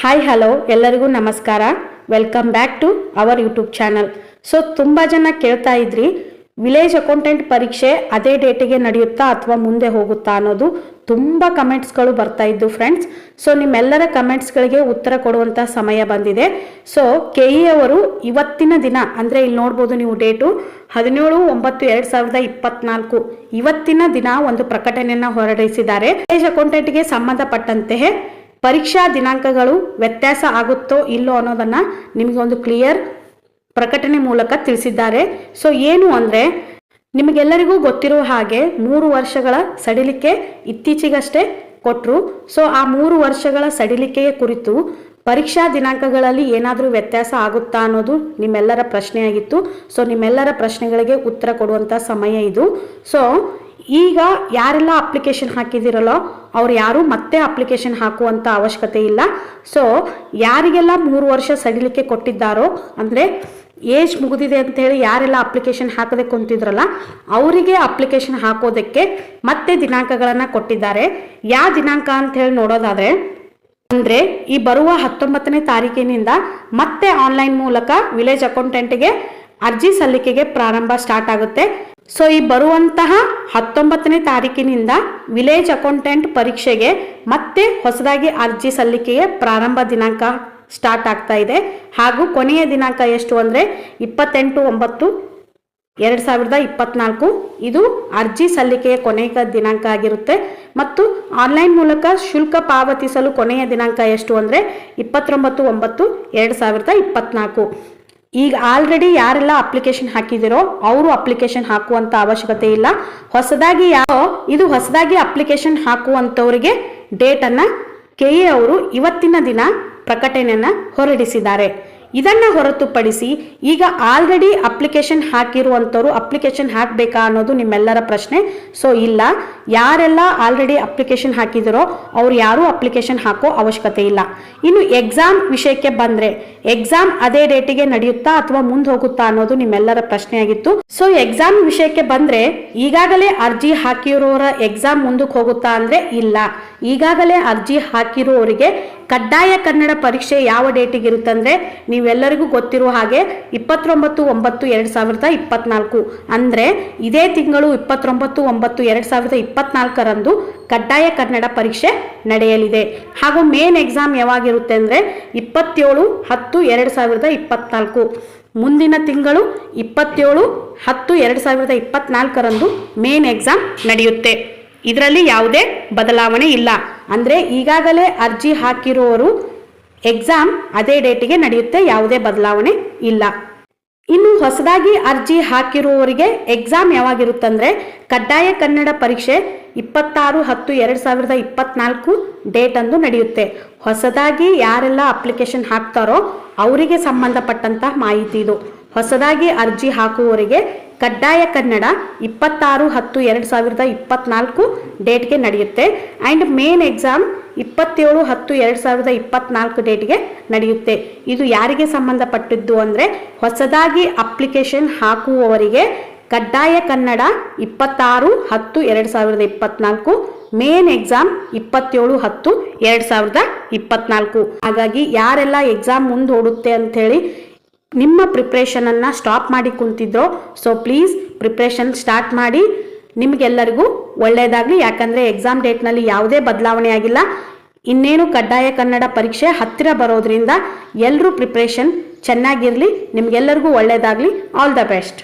Hi hello ಎಲ್ಲರಿಗೂ ನಮಸ್ಕಾರ. Welcome back to our YouTube channel. So ತುಂಬ ಜನ ಕೇಳ್ತಾ ಇದ್ರಿ, ವಿಲೇಜ್ ಅಕೌಂಟೆಂಟ್ ಪರೀಕ್ಷೆ ಅದೇ ಡೇಟಿಗೆ ನಡೆಯುತ್ತಾ ಅಥವಾ ಮುಂದೆ ಹೋಗುತ್ತಾ ಅನ್ನೋದು ತುಂಬ ಕಮೆಂಟ್ಸ್ಗಳು ಬರ್ತಾ ಇದ್ದು ಫ್ರೆಂಡ್ಸ್. ಸೊ ನಿಮ್ಮೆಲ್ಲರ ಕಮೆಂಟ್ಸ್ಗಳಿಗೆ ಉತ್ತರ ಕೊಡುವಂಥ ಸಮಯ ಬಂದಿದೆ. ಸೊ KE ಅವರು ಇವತ್ತಿನ ದಿನ ಅಂದರೆ ಇಲ್ಲಿ ನೋಡ್ಬೋದು ನೀವು ಡೇಟು 17/9/2024 ಇವತ್ತಿನ ದಿನ ಒಂದು ಪ್ರಕಟಣೆಯನ್ನು ಹೊರಡಿಸಿದ್ದಾರೆ. ವಿಲೇಜ್ ಅಕೌಂಟೆಂಟ್ಗೆ ಸಂಬಂಧಪಟ್ಟಂತೆ ಪರೀಕ್ಷಾ ದಿನಾಂಕಗಳು ವ್ಯತ್ಯಾಸ ಆಗುತ್ತೋ ಇಲ್ಲೋ ಅನ್ನೋದನ್ನು ನಿಮಗೆ ಒಂದು ಕ್ಲಿಯರ್ ಪ್ರಕಟಣೆ ಮೂಲಕ ತಿಳಿಸಿದ್ದಾರೆ. ಸೊ ಏನು ಅಂದರೆ, ನಿಮಗೆಲ್ಲರಿಗೂ ಗೊತ್ತಿರುವ ಹಾಗೆ 3 ವರ್ಷಗಳ ಸಡಿಲಿಕೆ ಇತ್ತೀಚೆಗಷ್ಟೇ ಕೊಟ್ಟರು. ಸೊ ಆ 3 ವರ್ಷಗಳ ಸಡಿಲಿಕೆಯ ಕುರಿತು ಪರೀಕ್ಷಾ ದಿನಾಂಕಗಳಲ್ಲಿ ಏನಾದರೂ ವ್ಯತ್ಯಾಸ ಆಗುತ್ತಾ ಅನ್ನೋದು ನಿಮ್ಮೆಲ್ಲರ ಪ್ರಶ್ನೆಯಾಗಿತ್ತು. ಸೊ ನಿಮ್ಮೆಲ್ಲರ ಪ್ರಶ್ನೆಗಳಿಗೆ ಉತ್ತರ ಕೊಡುವಂಥ ಸಮಯ ಇದು. ಸೊ ಈಗ ಯಾರೆಲ್ಲ ಅಪ್ಲಿಕೇಶನ್ ಹಾಕಿದಿರಲ್ಲೋ ಅವ್ರು ಯಾರು ಮತ್ತೆ ಅಪ್ಲಿಕೇಶನ್ ಹಾಕುವಂಥ ಅವಶ್ಯಕತೆ ಇಲ್ಲ. ಸೊ ಯಾರಿಗೆಲ್ಲ 3 ವರ್ಷ ಸಡಿಲಿಕೆ ಕೊಟ್ಟಿದ್ದಾರೋ, ಅಂದರೆ ಏಜ್ ಮುಗಿದಿದೆ ಅಂತೇಳಿ ಯಾರೆಲ್ಲ ಅಪ್ಲಿಕೇಶನ್ ಹಾಕದೆ ಕುಂತಿದ್ರಲ್ಲ ಅವರಿಗೆ ಅಪ್ಲಿಕೇಶನ್ ಹಾಕೋದಕ್ಕೆ ಮತ್ತೆ ದಿನಾಂಕಗಳನ್ನು ಕೊಟ್ಟಿದ್ದಾರೆ. ಯಾವ ದಿನಾಂಕ ಅಂತ ಹೇಳಿ ನೋಡೋದಾದರೆ, ಅಂದರೆ ಈ ಬರುವ 19ನೇ ತಾರೀಕಿನಿಂದ ಮತ್ತೆ ಆನ್ಲೈನ್ ಮೂಲಕ ವಿಲೇಜ್ ಅಕೌಂಟೆಂಟ್ಗೆ ಅರ್ಜಿ ಸಲ್ಲಿಕೆಗೆ ಪ್ರಾರಂಭ ಸ್ಟಾರ್ಟ್ ಆಗುತ್ತೆ. ಸೊ ಈ ಬರುವಂತಹ 19ನೇ ತಾರೀಕಿನಿಂದ ವಿಲೇಜ್ ಅಕೌಂಟೆಂಟ್ ಪರೀಕ್ಷೆಗೆ ಮತ್ತೆ ಹೊಸದಾಗಿ ಅರ್ಜಿ ಸಲ್ಲಿಕೆಯ ಪ್ರಾರಂಭ ದಿನಾಂಕ ಸ್ಟಾರ್ಟ್ ಆಗ್ತಾ ಇದೆ. ಹಾಗೂ ಕೊನೆಯ ದಿನಾಂಕ ಎಷ್ಟು ಅಂದರೆ 28/9/2024 ಇದು ಅರ್ಜಿ ಸಲ್ಲಿಕೆಯ ಕೊನೆಯ ದಿನಾಂಕ ಆಗಿರುತ್ತೆ. ಮತ್ತು ಆನ್ಲೈನ್ ಮೂಲಕ ಶುಲ್ಕ ಪಾವತಿಸಲು ಕೊನೆಯ ದಿನಾಂಕ ಎಷ್ಟು ಅಂದರೆ 29/9/2024. ಈಗ ಆಲ್ರೆಡಿ ಯಾರೆಲ್ಲ ಅಪ್ಲಿಕೇಶನ್ ಹಾಕಿದಿರೋ ಅವರು ಅಪ್ಲಿಕೇಶನ್ ಹಾಕುವಂಥ ಅವಶ್ಯಕತೆ ಇಲ್ಲ. ಹೊಸದಾಗಿ ಅಪ್ಲಿಕೇಶನ್ ಹಾಕುವಂಥವರಿಗೆ ಡೇಟನ್ನು KE ಅವರು ಇವತ್ತಿನ ದಿನ ಪ್ರಕಟಣೆಯನ್ನು ಹೊರಡಿಸಿದ್ದಾರೆ. ಇದನ್ನು ಹೊರತುಪಡಿಸಿ ಈಗ ಆಲ್ರೆಡಿ ಅಪ್ಲಿಕೇಶನ್ ಹಾಕಿರುವಂಥವ್ರು ಅಪ್ಲಿಕೇಶನ್ ಹಾಕಬೇಕಾ ಅನ್ನೋದು ನಿಮ್ಮೆಲ್ಲರ ಪ್ರಶ್ನೆ. ಸೊ ಇಲ್ಲ, ಯಾರೆಲ್ಲ ಆಲ್ರೆಡಿ ಅಪ್ಲಿಕೇಶನ್ ಹಾಕಿದಿರೋ ಅವ್ರು ಯಾರೂ ಅಪ್ಲಿಕೇಶನ್ ಹಾಕೋ ಅವಶ್ಯಕತೆ ಇಲ್ಲ. ಇನ್ನು ಎಕ್ಸಾಮ್ ವಿಷಯಕ್ಕೆ ಬಂದರೆ, ಎಕ್ಸಾಮ್ ಅದೇ ಡೇಟಿಗೆ ನಡೆಯುತ್ತಾ ಅಥವಾ ಮುಂದೆ ಹೋಗುತ್ತಾ ಅನ್ನೋದು ನಿಮ್ಮೆಲ್ಲರ ಪ್ರಶ್ನೆಯಾಗಿತ್ತು. ಸೊ ಎಕ್ಸಾಮ್ ವಿಷಯಕ್ಕೆ ಬಂದರೆ, ಈಗಾಗಲೇ ಅರ್ಜಿ ಹಾಕಿರೋರ ಎಕ್ಸಾಮ್ ಮುಂದಕ್ಕೆ ಹೋಗುತ್ತಾ ಅಂದರೆ ಇಲ್ಲ. ಈಗಾಗಲೇ ಅರ್ಜಿ ಹಾಕಿರೋರಿಗೆ ಕಡ್ಡಾಯ ಕನ್ನಡ ಪರೀಕ್ಷೆ ಯಾವ ಡೇಟಿಗೆ ಇರುತ್ತಂದರೆ, ನೀವೆಲ್ಲರಿಗೂ ಗೊತ್ತಿರುವ ಹಾಗೆ 29/9/2024 ಅಂದರೆ ಇದೇ ತಿಂಗಳು 29/9/2024 ಕಡ್ಡಾಯ ಕನ್ನಡ ಪರೀಕ್ಷೆ ನಡೆಯಲಿದೆ. ಹಾಗೂ ಮೇನ್ ಎಕ್ಸಾಮ್ ಯಾವಾಗಿರುತ್ತೆ ಅಂದರೆ 27/10/2024 ಮುಂದಿನ ತಿಂಗಳು 27/10/2024 ಮೇನ್ ಎಕ್ಸಾಮ್ ನಡೆಯುತ್ತೆ. ಇದರಲ್ಲಿ ಯಾವುದೇ ಬದಲಾವಣೆ ಇಲ್ಲ. ಅಂದರೆ ಈಗಾಗಲೇ ಅರ್ಜಿ ಹಾಕಿರೋರು ಎಕ್ಸಾಮ್ ಅದೇ ಡೇಟಿಗೆ ನಡೆಯುತ್ತೆ, ಯಾವುದೇ ಬದಲಾವಣೆ ಇಲ್ಲ. ಇನ್ನು ಹೊಸದಾಗಿ ಅರ್ಜಿ ಹಾಕಿರುವವರಿಗೆ ಎಕ್ಸಾಮ್ ಯಾವಾಗಿರುತ್ತಂದರೆ, ಕಡ್ಡಾಯ ಕನ್ನಡ ಪರೀಕ್ಷೆ 26/10/2024 ಡೇಟ್ ಅಂದು ನಡೆಯುತ್ತೆ. ಹೊಸದಾಗಿ ಯಾರೆಲ್ಲ ಅಪ್ಲಿಕೇಶನ್ ಹಾಕ್ತಾರೋ ಅವರಿಗೆ ಸಂಬಂಧಪಟ್ಟಂತಹ ಮಾಹಿತಿ ಇದು. ಹೊಸದಾಗಿ ಅರ್ಜಿ ಹಾಕುವವರಿಗೆ ಕಡ್ಡಾಯ ಕನ್ನಡ 26/10/2024 ಡೇಟ್ಗೆ ನಡೆಯುತ್ತೆ. ಆ್ಯಂಡ್ ಮೇನ್ ಎಕ್ಸಾಮ್ 27/10/2024 ಡೇಟ್ಗೆ ನಡೆಯುತ್ತೆ. ಇದು ಯಾರಿಗೆ ಸಂಬಂಧಪಟ್ಟಿದ್ದು ಅಂದರೆ, ಹೊಸದಾಗಿ ಅಪ್ಲಿಕೇಶನ್ ಹಾಕುವವರಿಗೆ ಕಡ್ಡಾಯ ಕನ್ನಡ 26/10/2024, ಮೇನ್ ಎಕ್ಸಾಮ್ 27/10/2024. ಹಾಗಾಗಿ ಯಾರೆಲ್ಲ ಎಕ್ಸಾಮ್ ಮುಂದೆ ಓಡುತ್ತೆ ಅಂಥೇಳಿ ನಿಮ್ಮ ಪ್ರಿಪ್ರೇಷನನ್ನು ಸ್ಟಾಪ್ ಮಾಡಿ ಕುಂತಿದ್ರೋ, ಸೊ ಪ್ಲೀಸ್ ಪ್ರಿಪ್ರೇಷನ್ ಸ್ಟಾರ್ಟ್ ಮಾಡಿ. ನಿಮಗೆಲ್ಲರಿಗೂ ಒಳ್ಳೆಯದಾಗಲಿ. ಯಾಕಂದರೆ ಎಕ್ಸಾಮ್ ಡೇಟ್ನಲ್ಲಿ ಯಾವುದೇ ಬದಲಾವಣೆ ಆಗಿಲ್ಲ. ಇನ್ನೇನು ಕಡ್ಡಾಯ ಕನ್ನಡ ಪರೀಕ್ಷೆ ಹತ್ತಿರ ಬರೋದ್ರಿಂದ ಎಲ್ಲರೂ ಪ್ರಿಪ್ರೇಷನ್ ಚೆನ್ನಾಗಿರಲಿ. ನಿಮಗೆಲ್ಲರಿಗೂ ಒಳ್ಳೆಯದಾಗಲಿ. All the best.